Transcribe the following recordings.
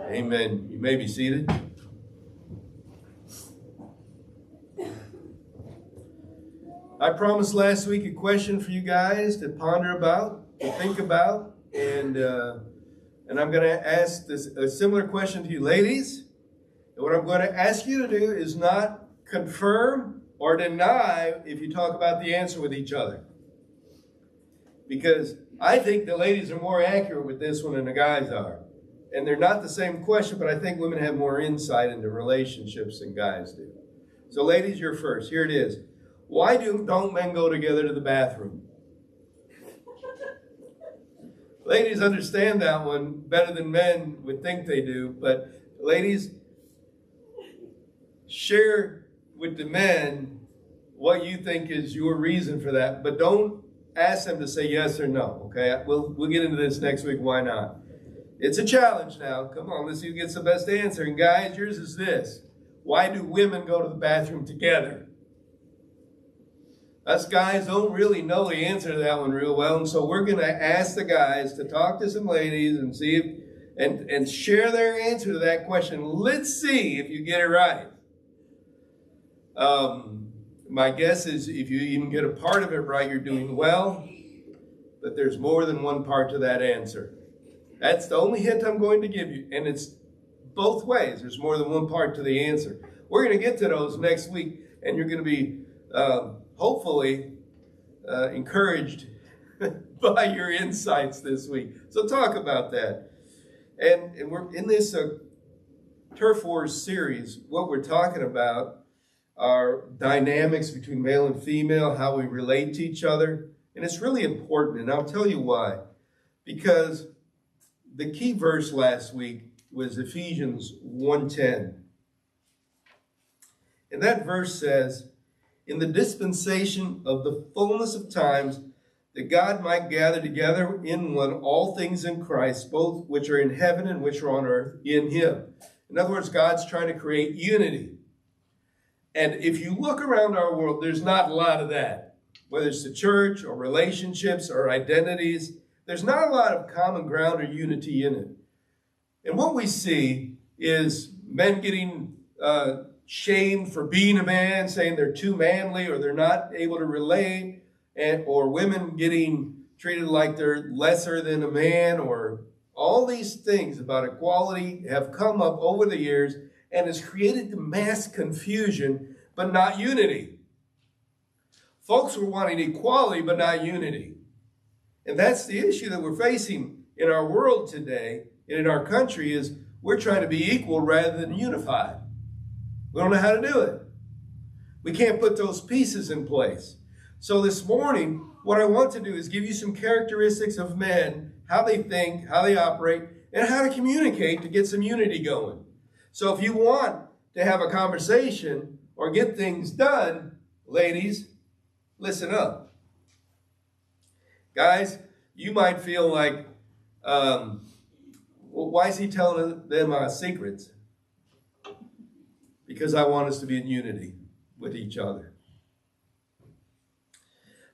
Amen. You may be seated. I promised last week a question for you guys to ponder about, to think about, and I'm going to ask a similar question to you ladies. And what I'm going to ask you to do is not confirm or deny if you talk about the answer with each other. Because I think the ladies are more accurate with this one than the guys are. And they're not the same question, but I think women have more insight into relationships than guys do. So ladies, you're first. Here it is. Why don't men go together to the bathroom? Ladies understand that one better than men would think they do. But ladies, share with the men what you think is your reason for that. But don't ask them to say yes or no, okay? We'll get into this next week. Why not? It's a challenge now. Come on, let's see who gets the best answer. And guys, yours is this. Why do women go to the bathroom together? Us guys don't really know the answer to that one real well. And so we're going to ask the guys to talk to some ladies and see if, and share their answer to that question. Let's see if you get it right. My guess is if you even get a part of it right, you're doing well. But there's more than one part to that answer. That's the only hint I'm going to give you. And it's both ways. There's more than one part to the answer. We're going to get to those next week. And you're going to be hopefully encouraged by your insights this week. So talk about that. And we're in this Turf Wars series. What we're talking about are dynamics between male and female, how we relate to each other. And it's really important. And I'll tell you why. Because the key verse last week was Ephesians 1:10. And that verse says, in the dispensation of the fullness of times, that God might gather together in one all things in Christ, both which are in heaven and which are on earth, in him. In other words, God's trying to create unity. And if you look around our world, there's not a lot of that. Whether it's the church or relationships or identities, there's not a lot of common ground or unity in it. And what we see is men getting shamed for being a man, saying they're too manly or they're not able to relate, or women getting treated like they're lesser than a man, or all these things about equality have come up over the years and has created the mass confusion, but not unity. Folks were wanting equality, but not unity. And that's the issue that we're facing in our world today and in our country is we're trying to be equal rather than unified. We don't know how to do it. We can't put those pieces in place. So this morning, what I want to do is give you some characteristics of men, how they think, how they operate, and how to communicate to get some unity going. So if you want to have a conversation or get things done, ladies, listen up. Guys, you might feel like, well, why is he telling them secrets? Because I want us to be in unity with each other.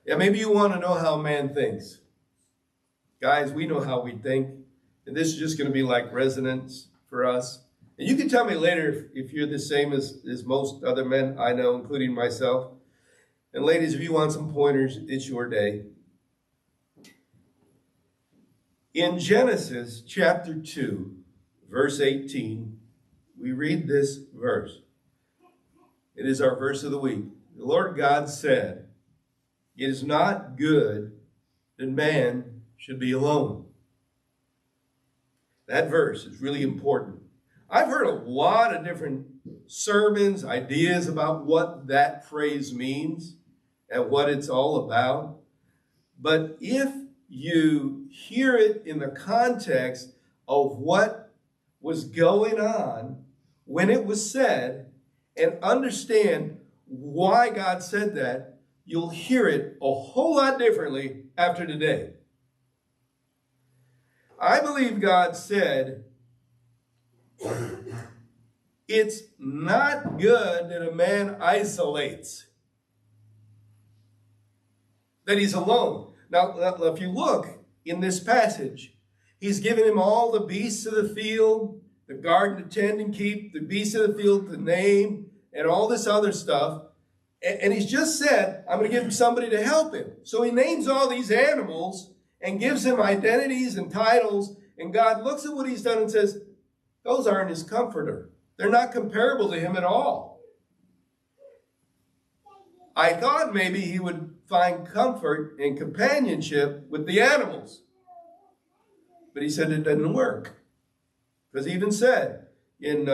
Yeah, maybe you want to know how a man thinks. Guys, we know how we think. And this is just going to be like resonance for us. And you can tell me later if you're the same as most other men I know, including myself. And ladies, if you want some pointers, it's your day. In Genesis chapter 2, verse 18, we read this verse. It is our verse of the week. The Lord God said, it is not good that man should be alone. That verse is really important. I've heard a lot of different sermons, ideas about what that phrase means and what it's all about. But if you hear it in the context of what was going on when it was said and understand why God said that, you'll hear it a whole lot differently after today. I believe God said, it's not good that a man isolates, that he's alone. Now, if you look in this passage, he's given him all the beasts of the field, the garden to tend and keep, the beasts of the field to name, and all this other stuff. And he's just said, I'm going to give him somebody to help him. So he names all these animals and gives them identities and titles. And God looks at what he's done and says, those aren't his comforter. They're not comparable to him at all. I thought maybe he would find comfort and companionship with the animals. But he said it didn't work. Because he even said in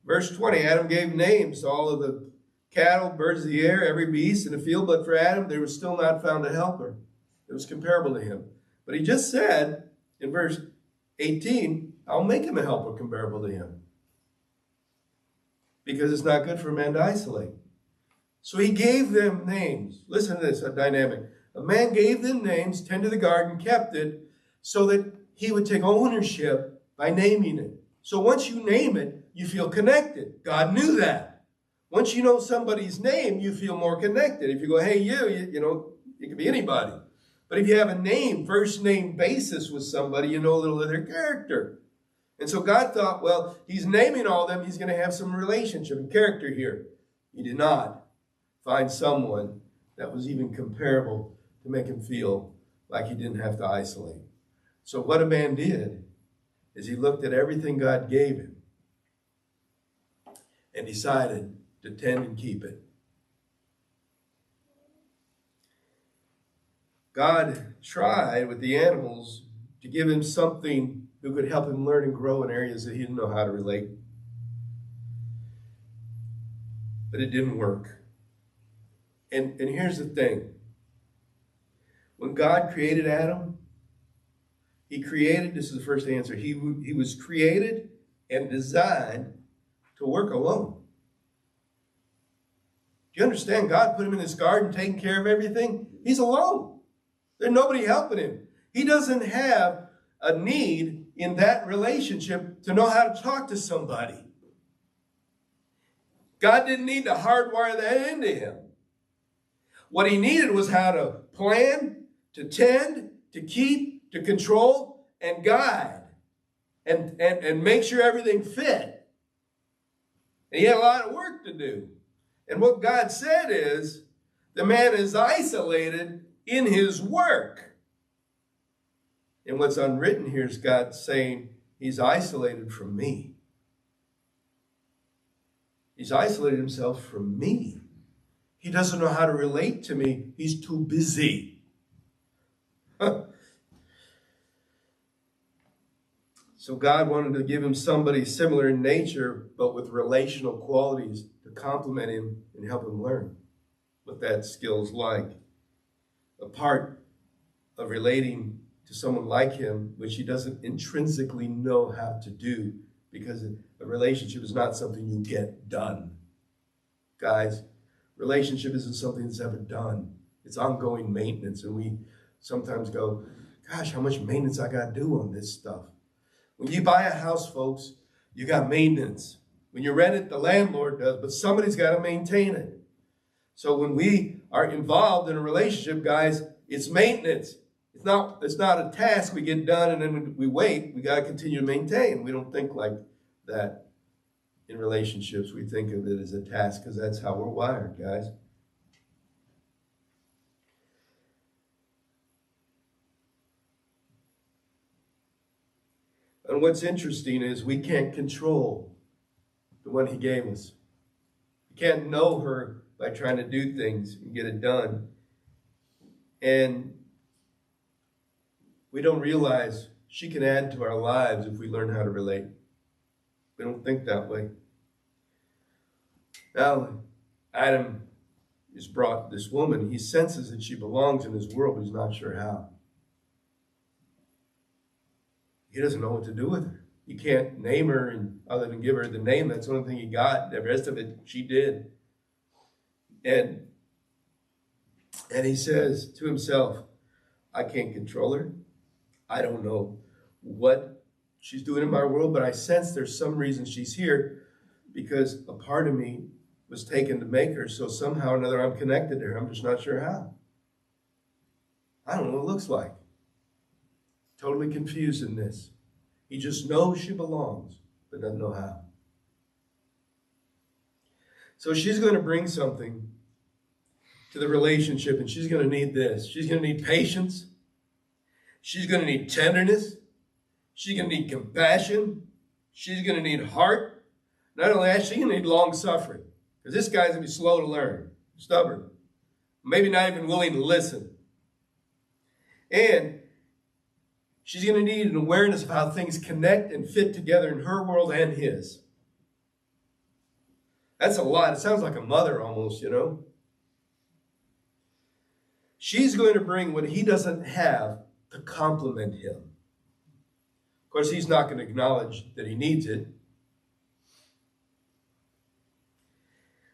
verse 20, Adam gave names to all of the cattle, birds of the air, every beast in the field. But for Adam, there was still not found a helper that was comparable to him. But he just said in verse 18, I'll make him a helper comparable to him. Because it's not good for a man to isolate. So he gave them names. Listen to this, a dynamic. A man gave them names, tended the garden, kept it, so that he would take ownership by naming it. So once you name it, you feel connected. God knew that. Once you know somebody's name, you feel more connected. If you go, hey, you know, it could be anybody. But if you have a name, first name basis with somebody, you know a little of their character. And so God thought, well, he's naming all of them. He's going to have some relationship and character here. He did not find someone that was even comparable to make him feel like he didn't have to isolate. So what a man did is he looked at everything God gave him and decided to tend and keep it. God tried with the animals to give him something who could help him learn and grow in areas that he didn't know how to relate. But it didn't work. And here's the thing. When God created Adam, he created, this is the first answer, he was created and designed to work alone. Do you understand? God put him in this garden, taking care of everything. He's alone. There's nobody helping him. He doesn't have a need in that relationship to know how to talk to somebody. God didn't need to hardwire that into him. What he needed was how to plan, to tend, to keep, to control, and guide, and make sure everything fit. And he had a lot of work to do. And what God said is, the man is isolated in his work. And what's unwritten here is God saying, he's isolated from me. He's isolated himself from me. He doesn't know how to relate to me. He's too busy. So God wanted to give him somebody similar in nature, but with relational qualities to complement him and help him learn what that skill's like. A part of relating to someone like him, which he doesn't intrinsically know how to do, because a relationship is not something you get done. Guys, relationship isn't something that's ever done. It's ongoing maintenance. And we sometimes go, gosh, how much maintenance I got to do on this stuff. When you buy a house, folks, you got maintenance. When you rent it, the landlord does, but somebody's got to maintain it. So when we are involved in a relationship, guys, it's maintenance. It's not a task we get done and then we wait. We got to continue to maintain. We don't think like that in relationships. We think of it as a task because that's how we're wired, guys. And what's interesting is we can't control the one he gave us. We can't know her by trying to do things and get it done. And we don't realize she can add to our lives if we learn how to relate. We don't think that way. Now, Adam is brought this woman. He senses that she belongs in his world, but he's not sure how. He doesn't know what to do with her. He can't name her, and other than give her the name, that's the only thing he got. The rest of it, she did. And he says to himself, I can't control her. I don't know what she's doing in my world, but I sense there's some reason she's here because a part of me was taken to make her. So somehow or another, I'm connected to her. I'm just not sure how. I don't know what it looks like. Totally confused in this. He just knows she belongs, but doesn't know how. So she's going to bring something to the relationship, and she's going to need this. She's going to need patience. She's going to need tenderness. She's going to need compassion. She's going to need heart. Not only that, she's going to need long suffering. Because this guy's going to be slow to learn, stubborn, maybe not even willing to listen. And she's going to need an awareness of how things connect and fit together in her world and his. That's a lot. It sounds like a mother almost, you know. She's going to bring what he doesn't have to complement him. Of course, he's not going to acknowledge that he needs it.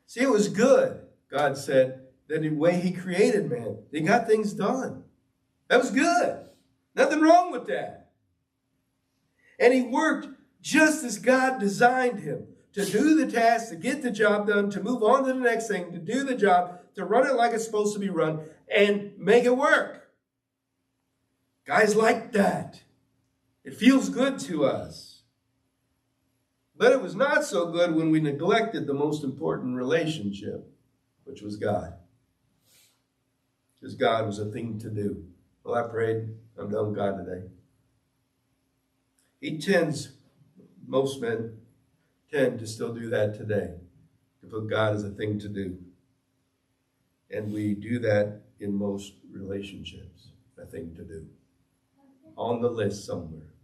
See, it was good, God said, that the way he created man, they got things done. That was good. Nothing wrong with that. And he worked just as God designed him, to do the task, to get the job done, to move on to the next thing, to do the job, to run it like it's supposed to be run, and make it work. Guys like that. It feels good to us. But it was not so good when we neglected the most important relationship, which was God. Because God was a thing to do. Well, I prayed. I'm done with God today. Most men tend to still do that today, to put God as a thing to do. And we do that in most relationships, a thing to do. On the list somewhere.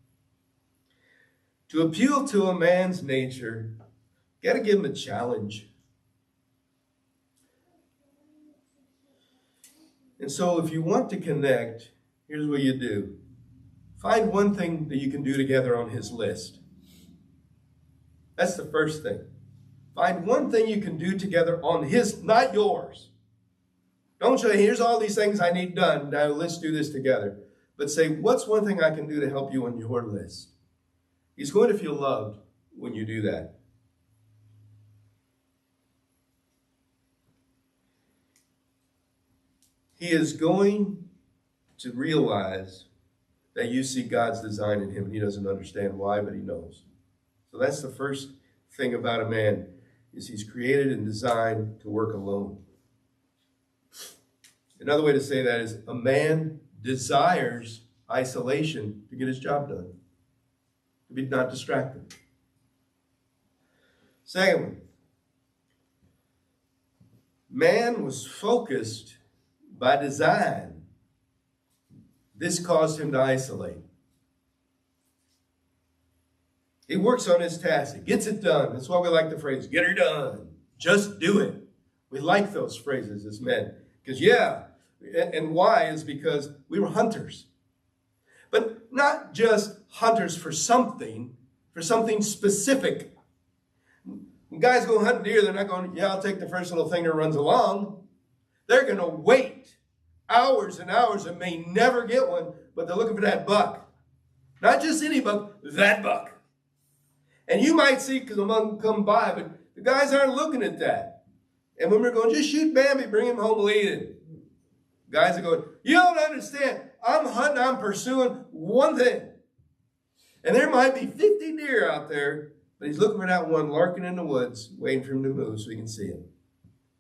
To appeal to a man's nature, you got to give him a challenge. And so if you want to connect, here's what you do. Find one thing that you can do together on his list. That's the first thing. Find one thing you can do together on his, not yours. Don't say, here's all these things I need done. Now let's do this together. But say, what's one thing I can do to help you on your list? He's going to feel loved when you do that. He is going to realize that you see God's design in him. He doesn't understand why, but he knows. So that's the first thing about a man, is he's created and designed to work alone. Another way to say that is a man desires isolation to get his job done, to be not distracted. Secondly, man was focused by design. This caused him to isolate. He works on his task. He gets it done. That's why we like the phrase, get her done. Just do it. We like those phrases as men. Because, and why is because we were hunters. But not just hunters for something specific. When guys go hunt deer, they're not going, I'll take the first little thing that runs along. They're going to wait hours and hours and may never get one, but they're looking for that buck. Not just any buck, that buck. And you might see, because among come by, but the guys aren't looking at that. And when we're going, just shoot Bambi, bring him home, we'll eat it. Guys are going, you don't understand. I'm hunting, I'm pursuing one thing. And there might be 50 deer out there, but he's looking for that one lurking in the woods, waiting for him to move so he can see him.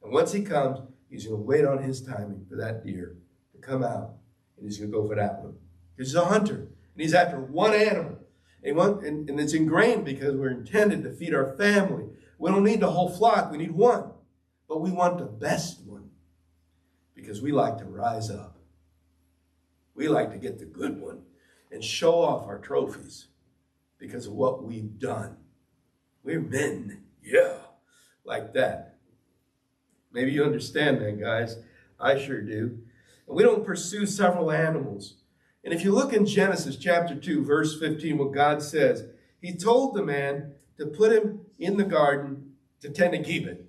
And once he comes, he's going to wait on his timing for that deer to come out. And he's going to go for that one. Because he's a hunter. And he's after one animal. And it's ingrained because we're intended to feed our family. We don't need the whole flock. We need one. But we want the best one. Because we like to rise up. We like to get the good one and show off our trophies because of what we've done. We're men. Yeah. Like that. Maybe you understand that, guys. I sure do. And we don't pursue several animals. And if you look in Genesis chapter 2, verse 15, what God says, he told the man to put him in the garden to tend and keep it.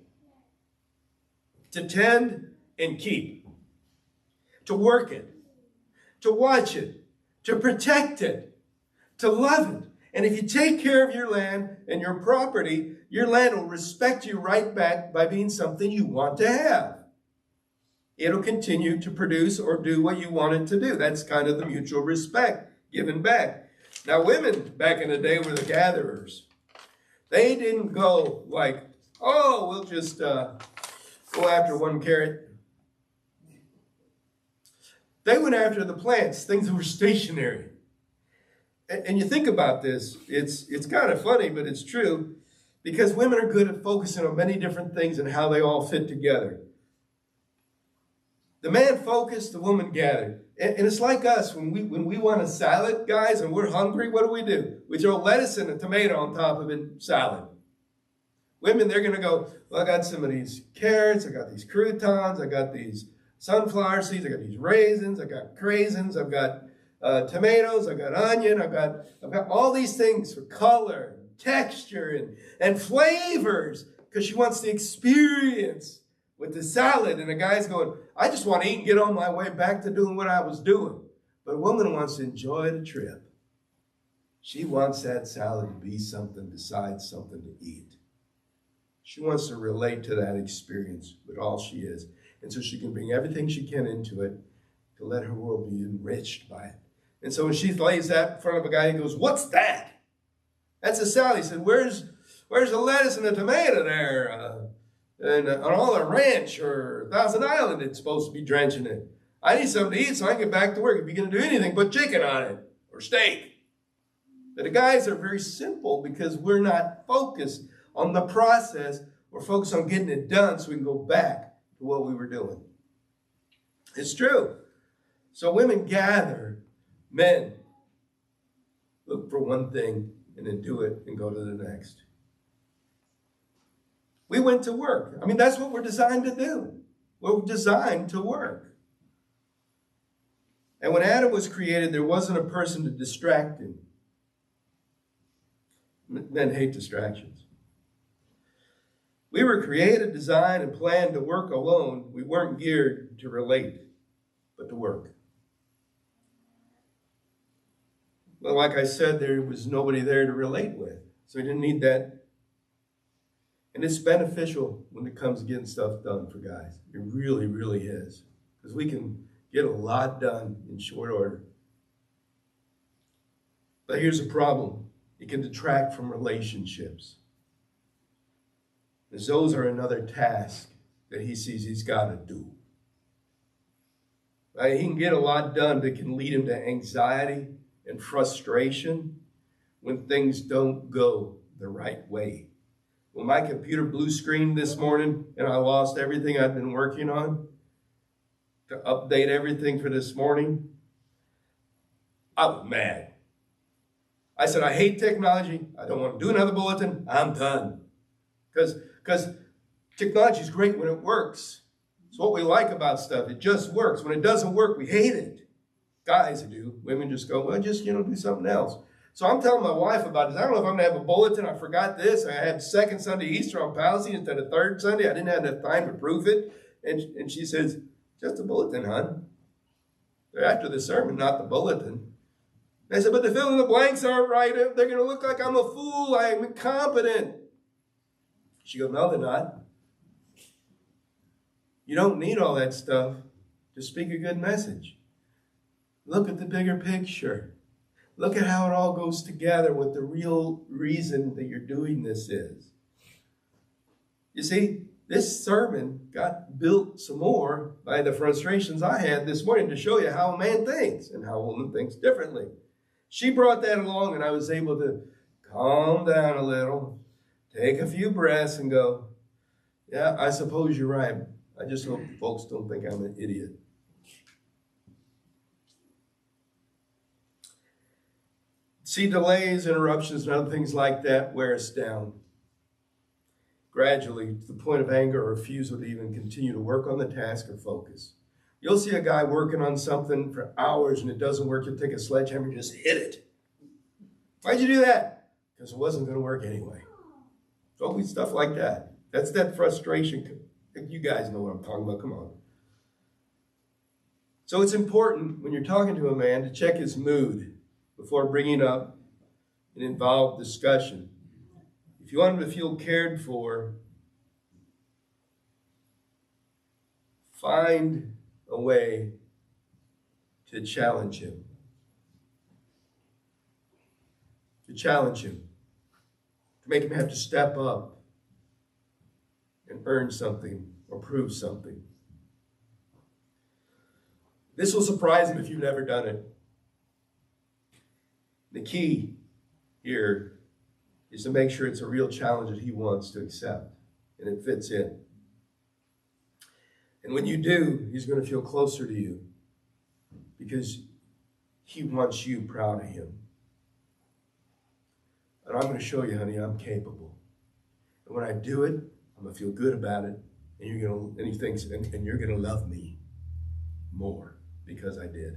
To tend and keep. To work it. To watch it. To protect it. To love it. And if you take care of your land and your property, your land will respect you right back by being something you want to have. It'll continue to produce or do what you want it to do. That's kind of the mutual respect given back. Now, women back in the day were the gatherers. They didn't go like, oh, we'll just go after one carrot. They went after the plants, things that were stationary. And you think about this, it's kind of funny, but it's true, because women are good at focusing on many different things and how they all fit together. The man focused, the woman gathered. And it's like us, when we want a salad, guys, and we're hungry, what do? We throw lettuce and a tomato on top of it, salad. Women, they're going to go, well, I got some of these carrots, I got these croutons, I got these sunflower seeds, I got these raisins, I got craisins, I've got tomatoes, I've got onion, I've got all these things for color, and texture, and flavors, because she wants the experience with the salad. And the guy's going, I just want to eat and get on my way back to doing what I was doing. But a woman wants to enjoy the trip. She wants that salad to be something besides something to eat. She wants to relate to that experience with all she is. And so she can bring everything she can into it to let her world be enriched by it. And so when she lays that in front of a guy, he goes, what's that? That's a salad. He said, where's the lettuce and the tomato there? And on all the ranch or Thousand Island, it's supposed to be drenching it. I need something to eat so I can get back to work. If you're going to do anything, put chicken on it or steak. But the guys are very simple because we're not focused on the process. We're focused on getting it done so we can go back to what we were doing. It's true. So women gather, men look for one thing and then do it and go to the next. We went to work. I mean, that's what we're designed to do. We're designed to work. And when Adam was created, there wasn't a person to distract him. Men hate distractions. We were created, designed, and planned to work alone. We weren't geared to relate, but to work. Well, like I said, there was nobody there to relate with. So he didn't need that. And it's beneficial when it comes to getting stuff done for guys. It really, really is. Because we can get a lot done in short order. But here's the problem. It can detract from relationships. Because those are another task that he sees he's got to do. Right? He can get a lot done that can lead him to anxiety and frustration when things don't go the right way. When my computer blue screened this morning and I lost everything I'd been working on to update everything for this morning, I was mad. I said, I hate technology. I don't want to do another bulletin. I'm done. Because technology is great when it works. It's what we like about stuff. It just works. When it doesn't work, we hate it. Guys do. Women just go, well, just, do something else. So I'm telling my wife about this. I don't know if I'm going to have a bulletin. I forgot this. I had second Sunday Easter on Palestine instead of third Sunday. I didn't have enough time to proof it. And she says, just a bulletin, hon. They're after the sermon, not the bulletin. I said, but the fill in the blanks aren't right. They're going to look like I'm a fool. I'm incompetent. She goes, no, they're not. You don't need all that stuff to speak a good message. Look at the bigger picture. Look at how it all goes together, what the real reason that you're doing this is. You see, this sermon got built some more by the frustrations I had this morning to show you how a man thinks and how a woman thinks differently. She brought that along, and I was able to calm down a little, take a few breaths, and go, yeah, I suppose you're right. I just hope folks don't think I'm an idiot. See, delays, interruptions, and other things like that wear us down gradually to the point of anger or refusal to even continue to work on the task or focus. You'll see a guy working on something for hours and it doesn't work. You'll take a sledgehammer and just hit it. Why'd you do that? Because it wasn't going to work anyway. It's always stuff like that. That's that frustration. You guys know what I'm talking about. Come on. So it's important when you're talking to a man to check his mood before bringing up an involved discussion. If you want him to feel cared for, find a way to challenge him. To to make him have to step up and earn something or prove something. This will surprise him if you've never done it. The key here is to make sure it's a real challenge that he wants to accept and it fits in. And when you do, he's going to feel closer to you because he wants you proud of him. And I'm going to show you, honey, I'm capable. And when I do it, I'm going to feel good about it. And he thinks, and you're going to love me more because I did.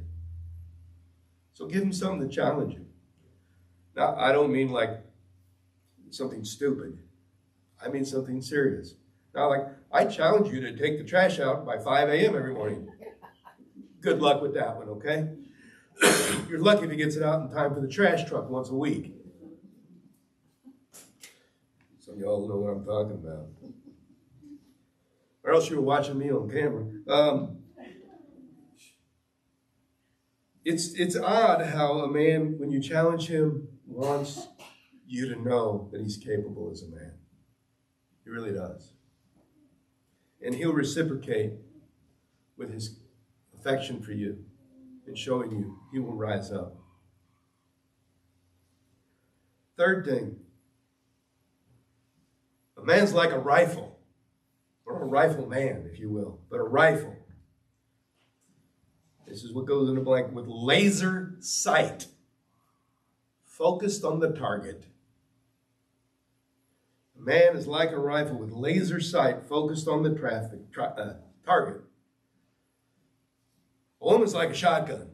So give him something to challenge him. Now, I don't mean like something stupid. I mean something serious. Now, like, I challenge you to take the trash out by 5 a.m. every morning. Good luck with that one, okay? You're lucky if he gets it out in time for the trash truck once a week. Some of y'all know what I'm talking about. Or else you were watching me on camera. It's odd how a man, when you challenge him, wants you to know that he's capable as a man. He really does. And he'll reciprocate with his affection for you and showing you he will rise up. Third thing, a man's like a rifle, or a rifleman, if you will, but a rifle. This is what goes in the blank, with laser sight, focused on the target. A man is like a rifle with laser sight, focused on the target. A woman's like a shotgun.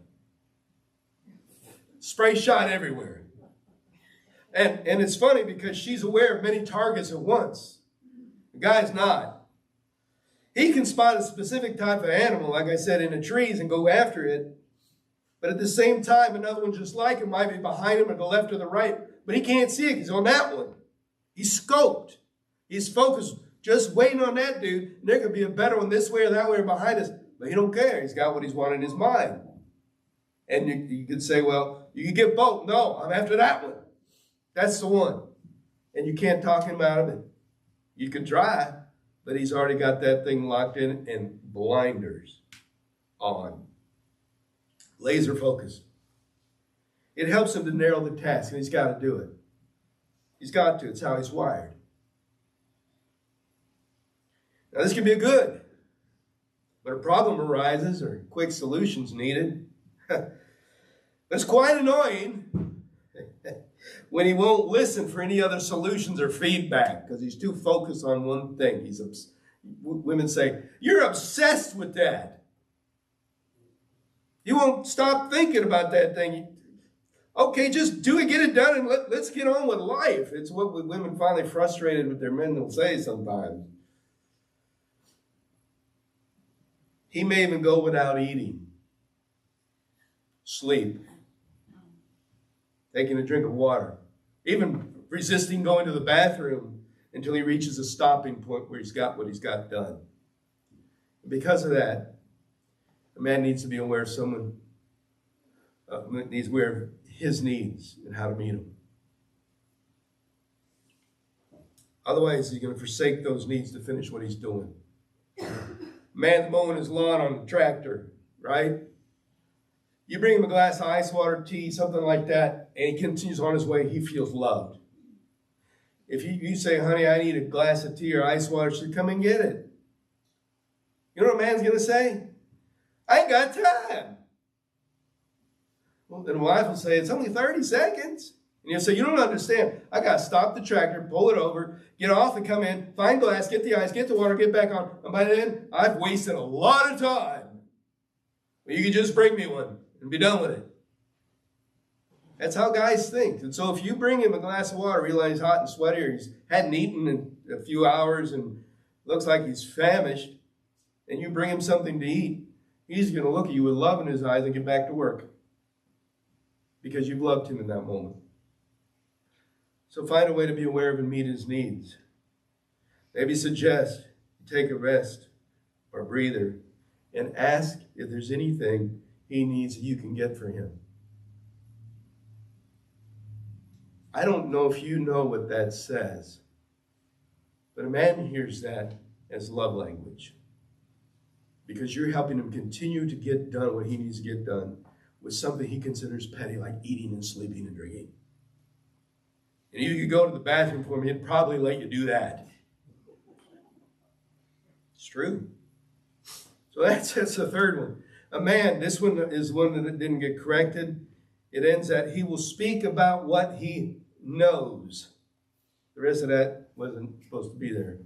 Spray shot everywhere. And it's funny because she's aware of many targets at once. The guy's not. He can spot a specific type of animal, like I said, in the trees and go after it. But at the same time, another one just like him might be behind him or the left or the right. But he can't see it. He's on that one. He's scoped. He's focused, just waiting on that dude. And there could be a better one this way or that way or behind us. But he don't care. He's got what he's wanted in his mind. And you could say, well, you could get both. No, I'm after that one. That's the one. And you can't talk him out of it. You can try, but he's already got that thing locked in and blinders on. Laser focus. It helps him to narrow the task, and he's got to do it. He's got to. It's how he's wired. Now, this can be good, but a problem arises or quick solutions needed. It's quite annoying when he won't listen for any other solutions or feedback because he's too focused on one thing. Women say, you're obsessed with that. You won't stop thinking about that thing. Okay, just do it, get it done, and let's get on with life. It's what women finally frustrated with their men will say sometimes. He may even go without eating, sleep, taking a drink of water, even resisting going to the bathroom until he reaches a stopping point where he's got what he's got done. Because of that, a man needs to be aware of needs to be aware of his needs and how to meet them. Otherwise, he's going to forsake those needs to finish what he's doing. Man's mowing his lawn on the tractor, right? You bring him a glass of ice water, tea, something like that, and he continues on his way, he feels loved. If you say, honey, I need a glass of tea or ice water, she said, come and get it. You know what a man's going to say? I ain't got time. Well, then the wife will say, it's only 30 seconds. And you'll say, you don't understand. I got to stop the tractor, pull it over, get off and come in, find glass, get the ice, get the water, get back on. And by then, I've wasted a lot of time. Well, you can just bring me one and be done with it. That's how guys think. And so if you bring him a glass of water, realize he's hot and sweaty, or he's hadn't eaten in a few hours and looks like he's famished, and you bring him something to eat, he's going to look at you with love in his eyes and get back to work because you've loved him in that moment. So find a way to be aware of and meet his needs. Maybe suggest you take a rest or a breather and ask if there's anything he needs that you can get for him. I don't know if you know what that says, but a man hears that as love language, because you're helping him continue to get done what he needs to get done with something he considers petty, like eating and sleeping and drinking. And if you could go to the bathroom for him, he'd probably let you do that. It's true. So that's the third one. A man, this one is one that didn't get corrected. It ends that he will speak about what he knows. The rest of that wasn't supposed to be there.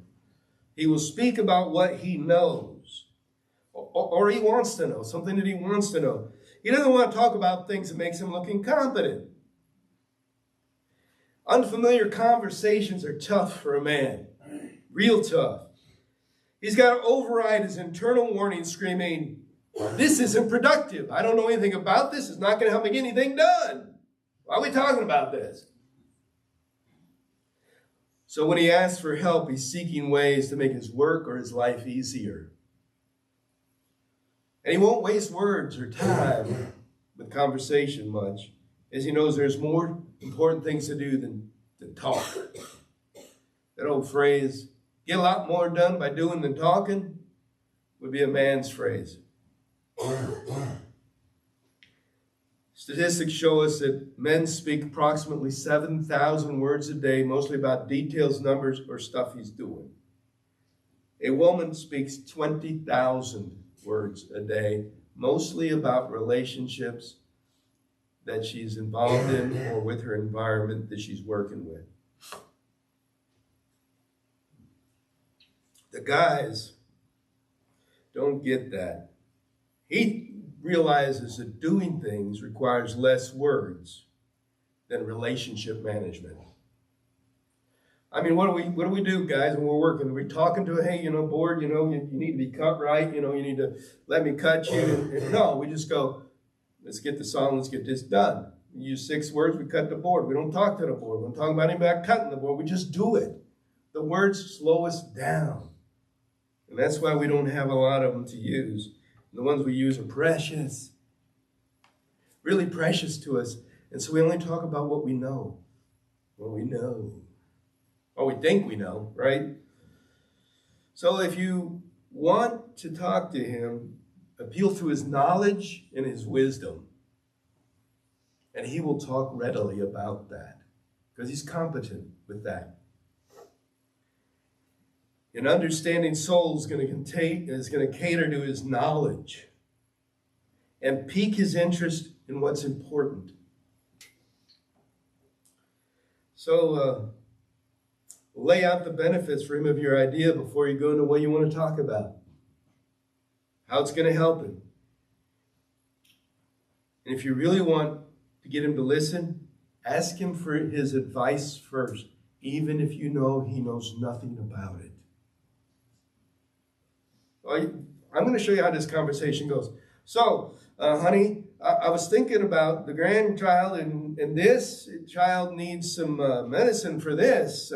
He will speak about what he knows. Or he wants to know, something that he wants to know. He doesn't want to talk about things that makes him look incompetent. Unfamiliar conversations are tough for a man. Real tough. He's got to override his internal warning screaming, this isn't productive. I don't know anything about this. It's not going to help me get anything done. Why are we talking about this? So when he asks for help, he's seeking ways to make his work or his life easier. And he won't waste words or time with conversation much, as he knows there's more important things to do than talk. That old phrase, get a lot more done by doing than talking, would be a man's phrase. Statistics show us that men speak approximately 7,000 words a day, mostly about details, numbers, or stuff he's doing. A woman speaks 20,000 words a day, mostly about relationships that she's involved in or with her environment that she's working with. The guys don't get that. He realizes that doing things requires less words than relationship management. I mean, what do we do, guys, when we're working? Are we talking to, hey, board, you need to be cut right, you need to let me cut you. And no, we just go, let's get this on, let's get this done. We use 6 words, we cut the board. We don't talk to the board. We don't talk about anybody cutting the board. We just do it. The words slow us down. And that's why we don't have a lot of them to use. The ones we use are precious, really precious to us. And so we only talk about what we know. What we know. Or we think we know, right? So if you want to talk to him, appeal to his knowledge and his wisdom. And he will talk readily about that because he's competent with that. An understanding soul is going to cater to his knowledge and pique his interest in what's important. So lay out the benefits for him of your idea before you go into what you want to talk about. How it's going to help him. And if you really want to get him to listen, ask him for his advice first, even if you know he knows nothing about it. I'm going to show you how this conversation goes. So, honey, I was thinking about the grandchild, and this child needs some medicine for this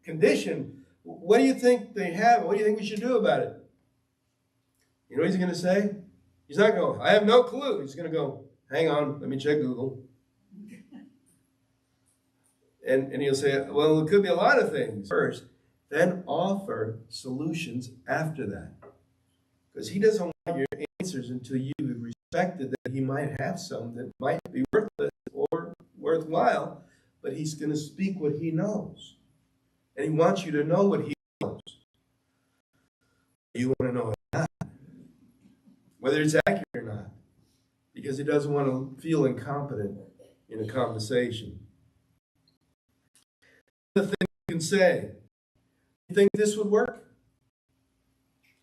condition. What do you think they have? What do you think we should do about it? You know what he's going to say? He's not going, I have no clue. He's going to go, hang on, let me check Google. And he'll say, well, it could be a lot of things first, then offer solutions after that. Because he doesn't want your answers until you've respected that he might have some that might be worthless or worthwhile, but he's going to speak what he knows. And he wants you to know what he knows. You want to know it or not, whether it's accurate or not, because he doesn't want to feel incompetent in a conversation. The thing you can say, you think this would work?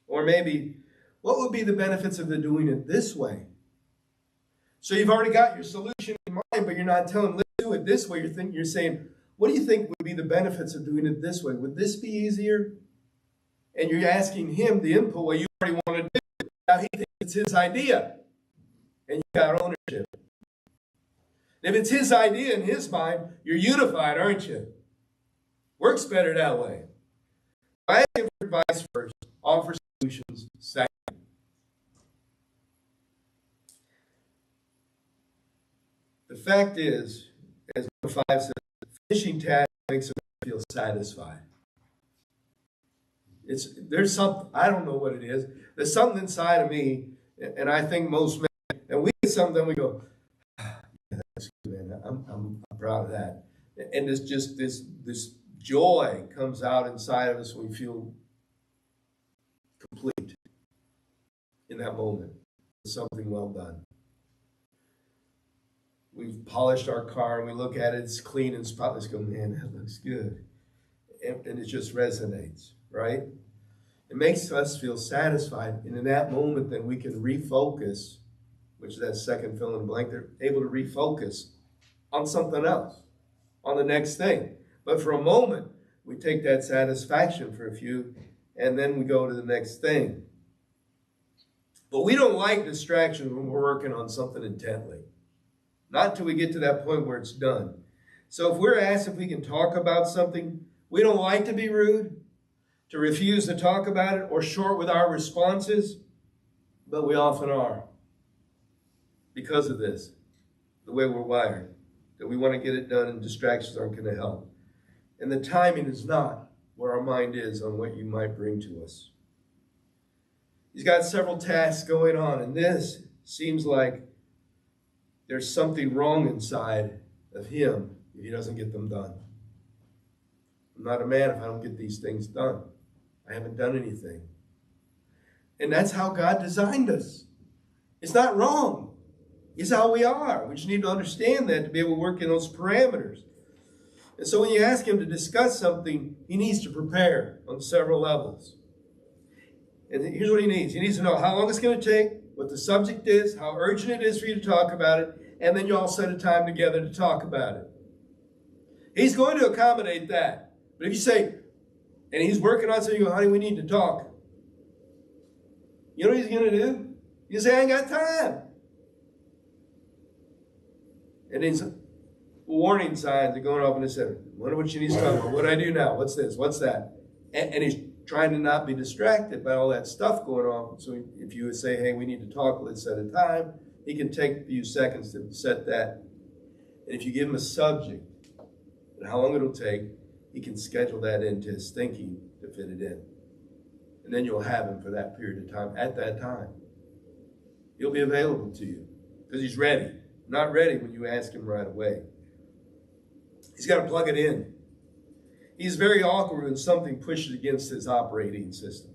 Or maybe, what would be the benefits of doing it this way? So you've already got your solution in mind, but you're not telling, let's do it this way. You're saying, what do you think would be the benefits of doing it this way? Would this be easier? And you're asking him the input what you already want to do. Now he thinks it's his idea, and you got ownership. If it's his idea in his mind, you're unified, aren't you? Works better that way. I ask him for advice first, offer solutions second. The fact is, as number 5 says, finishing task makes him feel satisfied. There's something, I don't know what it is. There's something inside of me, and I think most men, and we get something, we go, ah, yeah, that's good, man. I'm proud of that. And it's just this joy comes out inside of us when we feel complete in that moment. Something well done. We've polished our car and we look at it, it's clean and spotless. Go, man, that looks good. And it just resonates, right? It makes us feel satisfied. And in that moment, then we can refocus, which is that second fill in the blank. They're able to refocus on something else, on the next thing. But for a moment, we take that satisfaction for a few, and then we go to the next thing. But we don't like distractions when we're working on something intently. Not until we get to that point where it's done. So if we're asked if we can talk about something, we don't like to be rude, to refuse to talk about it, or short with our responses, but we often are. Because of this, the way we're wired, that we want to get it done and distractions aren't going to help. And the timing is not where our mind is on what you might bring to us. He's got several tasks going on, and this seems like there's something wrong inside of him if he doesn't get them done. I'm not a man if I don't get these things done. I haven't done anything. And that's how God designed us. It's not wrong. It's how we are. We just need to understand that to be able to work in those parameters. And so when you ask him to discuss something, he needs to prepare on several levels. And here's what he needs. He needs to know how long it's going to take, what the subject is, how urgent it is for you to talk about it, and then you all set a time together to talk about it. He's going to accommodate that. But if you say, and he's working on something, you go, honey, we need to talk. You know what he's going to do? You say, I ain't got time. And then warning signs are going off in his head. Wonder what she needs to talk about. What do I do now? What's this? What's that? And he's trying to not be distracted by all that stuff going on. So if you would say, hey, we need to talk, let's set a time, he can take a few seconds to set that. And if you give him a subject and how long it'll take, he can schedule that into his thinking to fit it in. And then you'll have him for that period of time. At that time, he'll be available to you because he's ready. Not ready when you ask him right away. He's got to plug it in. He's very awkward when something pushes against his operating system.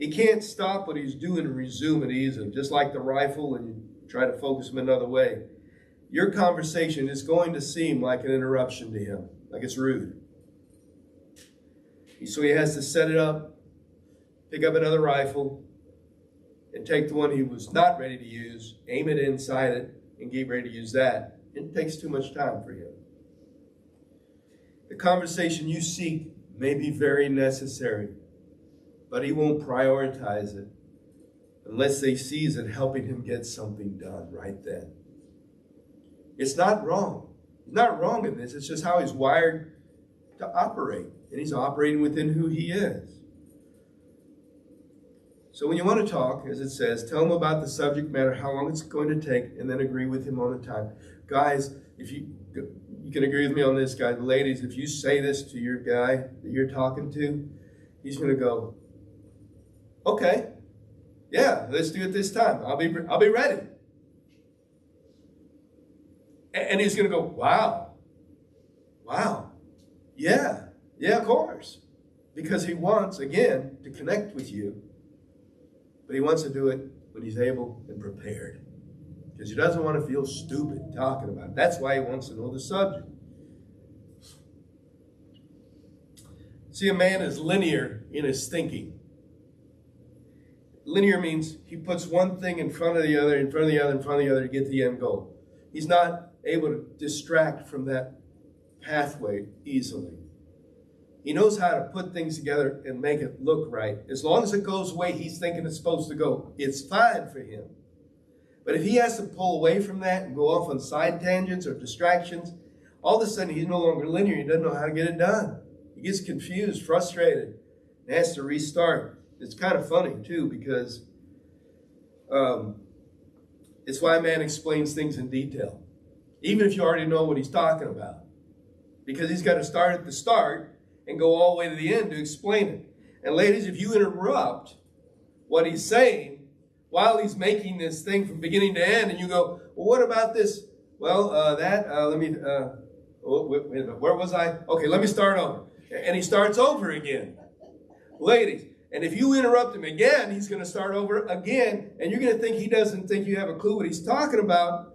He can't stop what he's doing and resume it easily, just like the rifle and you try to focus him another way. Your conversation is going to seem like an interruption to him, like it's rude. So he has to set it up, pick up another rifle, and take the one he was not ready to use, aim it inside it, and get ready to use that. It takes too much time for him. The conversation you seek may be very necessary, but he won't prioritize it unless he sees it helping him get something done right then. It's not wrong. He's not wrong in this. It's just how he's wired to operate, and he's operating within who he is. So when you want to talk, as it says, tell him about the subject matter, how long it's going to take, and then agree with him on the time. Guys, if you can agree with me on this, guys. Ladies, if you say this to your guy that you're talking to, he's going to go, okay, yeah, let's do it this time. I'll be ready. And he's going to go, wow, yeah, of course. Because he wants, again, to connect with you. But he wants to do it when he's able and prepared. Because he doesn't want to feel stupid talking about it. That's why he wants to know the subject. See, a man is linear in his thinking. Linear means he puts one thing in front of the other, in front of the other, in front of the other to get to the end goal. He's not able to distract from that pathway easily. He knows how to put things together and make it look right. As long as it goes the way he's thinking it's supposed to go, it's fine for him. But if he has to pull away from that and go off on side tangents or distractions, all of a sudden he's no longer linear. He doesn't know how to get it done. He gets confused, frustrated, and has to restart. It's kind of funny, too, because it's why man explains things in detail. even if you already know what he's talking about. Because he's got to start at the start and go all the way to the end to explain it. And ladies, if you interrupt what he's saying while he's making this thing from beginning to end, and you go, well, what about this? Well, wait a minute, where was I? Okay, let me start over. And he starts over again. Ladies, and if you interrupt him again, he's going to start over again, and you're going to think he doesn't think you have a clue what he's talking about.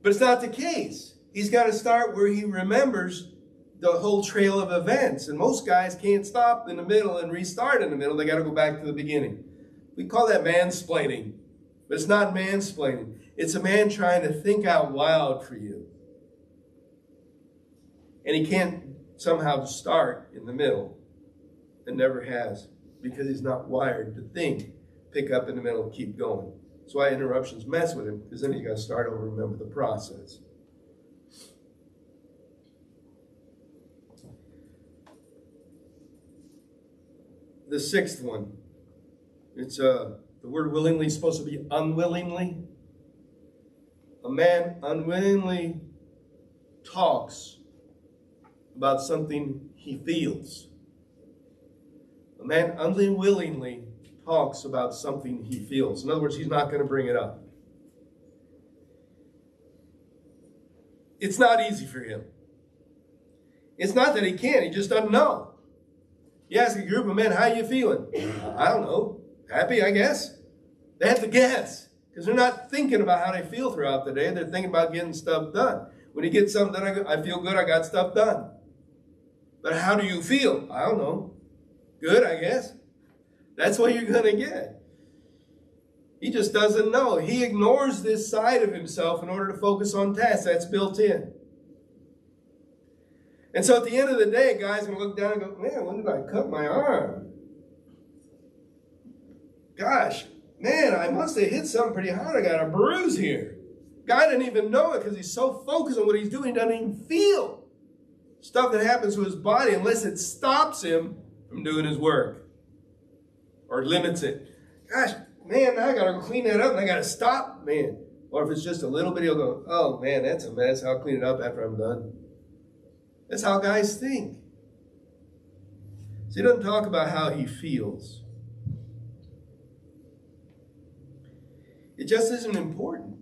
But it's not the case. He's got to start where he remembers the whole trail of events. And most guys can't stop in the middle and restart in the middle. They got to go back to the beginning. We call that mansplaining. But it's not mansplaining. It's a man trying to think out loud for you. And he can't somehow start in the middle. And never has. Because he's not wired to think, pick up in the middle, and keep going. That's why interruptions mess with him. Because then he's got to start over and remember the process. The sixth one, it's the word willingly is supposed to be unwillingly. A man unwillingly talks about something he feels. A man unwillingly talks about something he feels. In other words, he's not going to bring it up. It's not easy for him. It's not that he can't, he just doesn't know. You ask a group of men, how you feeling? I don't know. Happy, I guess. They have to guess. Because they're not thinking about how they feel throughout the day. They're thinking about getting stuff done. When you get something done, I feel good, I got stuff done. But how do you feel? I don't know. Good, I guess. That's what you're going to get. He just doesn't know. He ignores this side of himself in order to focus on tasks. That's built in. And so at the end of the day, guys are going to look down and go, man, when did I cut my arm? Gosh, man, I must have hit something pretty hard. I got a bruise here. Guy didn't even know it because he's so focused on what he's doing, he doesn't even feel stuff that happens to his body unless it stops him from doing his work or limits it. Gosh, man, now I got to clean that up and I got to stop, man. Or if it's just a little bit, he'll go, oh, man, that's a mess. I'll clean it up after I'm done. That's how guys think. So he doesn't talk about how he feels. It just isn't important.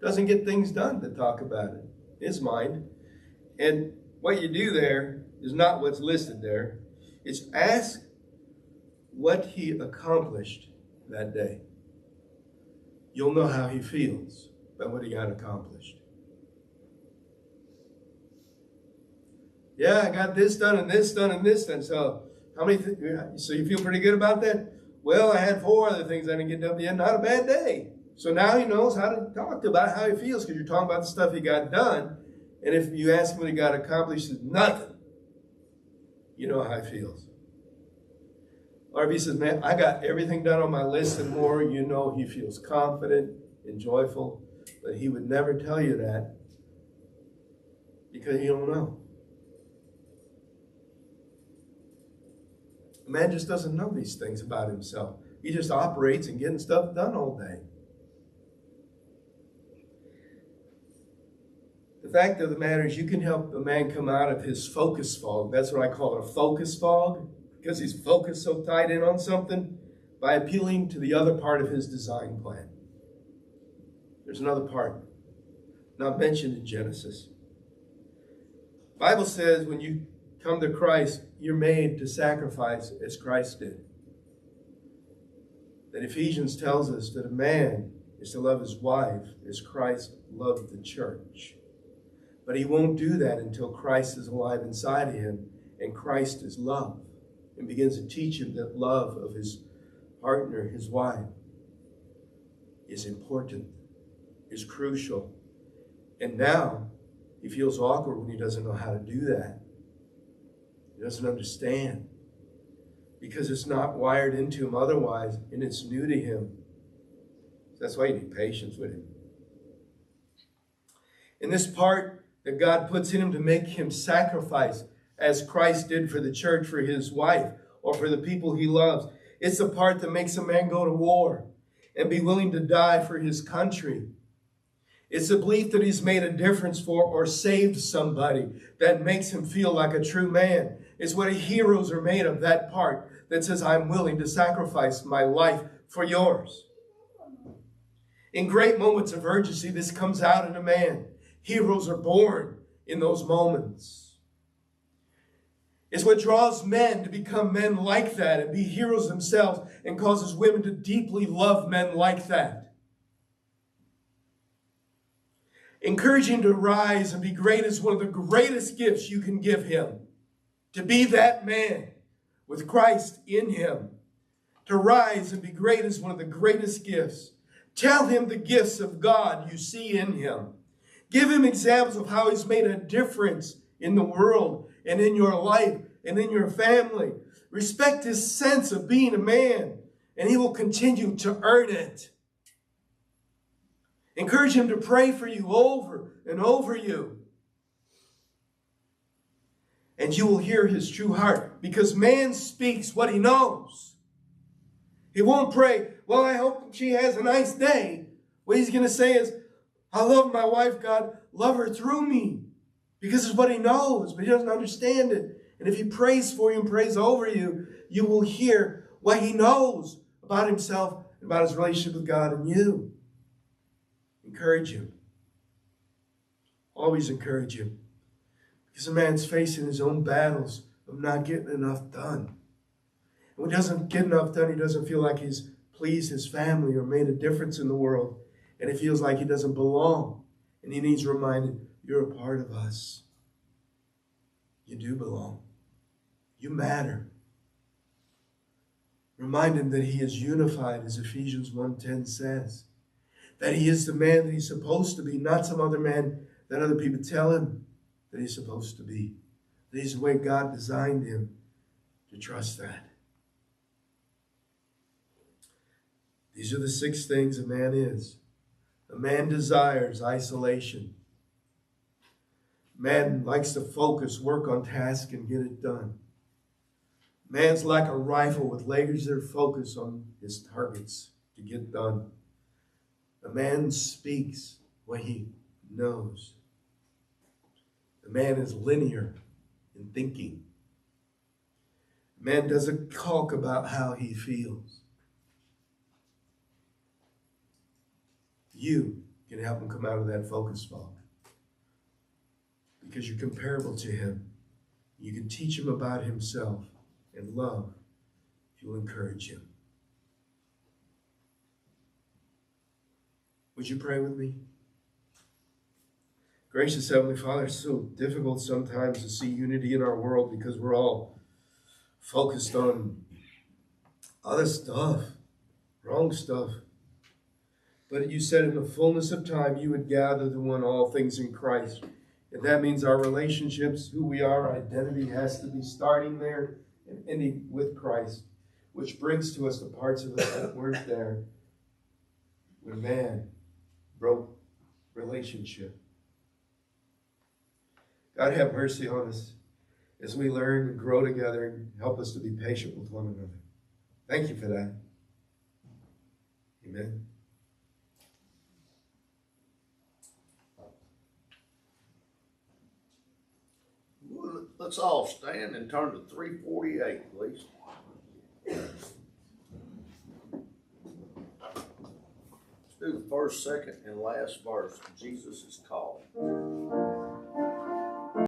Doesn't get things done to talk about it. His mind. And what you do there is not what's listed there. It's ask what he accomplished that day. You'll know how he feels about what he got accomplished. Yeah, I got this done and this done and this done. So how many? So you feel pretty good about that? Well, I had 4 other things I didn't get done yet. Not a bad day. So now he knows how to talk about how he feels because you're talking about the stuff he got done. And if you ask him what he got accomplished, it's nothing. You know how he feels. Or if he says, man, I got everything done on my list and more, you know he feels confident and joyful. But he would never tell you that because you don't know. A man just doesn't know these things about himself. He just operates and getting stuff done all day. The fact of the matter is you can help a man come out of his focus fog. That's what I call it, a focus fog, because he's focused so tight in on something, by appealing to the other part of his design plan. There's another part not mentioned in Genesis. The Bible says when you come to Christ, you're made to sacrifice as Christ did. That Ephesians tells us that a man is to love his wife as Christ loved the church. But he won't do that until Christ is alive inside of him and Christ is love and begins to teach him that love of his partner, his wife, is important, is crucial. And now he feels awkward when he doesn't know how to do that. He doesn't understand because it's not wired into him otherwise, and it's new to him. That's why you need patience with him. In this part that God puts in him to make him sacrifice as Christ did for the church, for his wife, or for the people he loves, it's the part that makes a man go to war and be willing to die for his country. It's the belief that he's made a difference for or saved somebody that makes him feel like a true man. It's what heroes are made of, that part that says, I'm willing to sacrifice my life for yours. In great moments of urgency, this comes out in a man. Heroes are born in those moments. It's what draws men to become men like that and be heroes themselves and causes women to deeply love men like that. Encouraging him to rise and be great is one of the greatest gifts you can give him. To be that man with Christ in him. To rise and be great is one of the greatest gifts. Tell him the gifts of God you see in him. Give him examples of how he's made a difference in the world and in your life and in your family. Respect his sense of being a man, and he will continue to earn it. Encourage him to pray for you over and over you. And you will hear his true heart, because man speaks what he knows. He won't pray, well, I hope she has a nice day. What he's going to say is, I love my wife, God, love her through me. Because it's what he knows, but he doesn't understand it. And if he prays for you and prays over you, you will hear what he knows about himself, about his relationship with God and you. Encourage him. Always encourage him. Because a man's facing his own battles of not getting enough done. And when he doesn't get enough done, he doesn't feel like he's pleased his family or made a difference in the world. And he feels like he doesn't belong. And he needs reminded, you're a part of us. You do belong. You matter. Remind him that he is unified, as Ephesians 1:10 says. That he is the man that he's supposed to be, not some other man that other people tell him that he's supposed to be. That he's the way God designed him to trust that. These are the 6 things a man is. A man desires isolation. A man likes to focus, work on task, and get it done. Man's like a rifle with laser focus on his targets to get done. A man speaks what he knows. A man is linear in thinking. A man doesn't talk about how he feels. You can help him come out of that focus fog. Because you're comparable to him. You can teach him about himself and love if you'll encourage him. Would you pray with me? Gracious Heavenly Father, it's so difficult sometimes to see unity in our world because we're all focused on other stuff, wrong stuff. But you said in the fullness of time you would gather to one all things in Christ. And that means our relationships, who we are, our identity has to be starting there and ending with Christ, which brings to us the parts of us that weren't there when man broke relationship. God, have mercy on us as we learn and grow together, and help us to be patient with one another. Thank you for that. Amen. Let's all stand and turn to 348, please. Let's do the first, second, and last verse. Jesus is calling.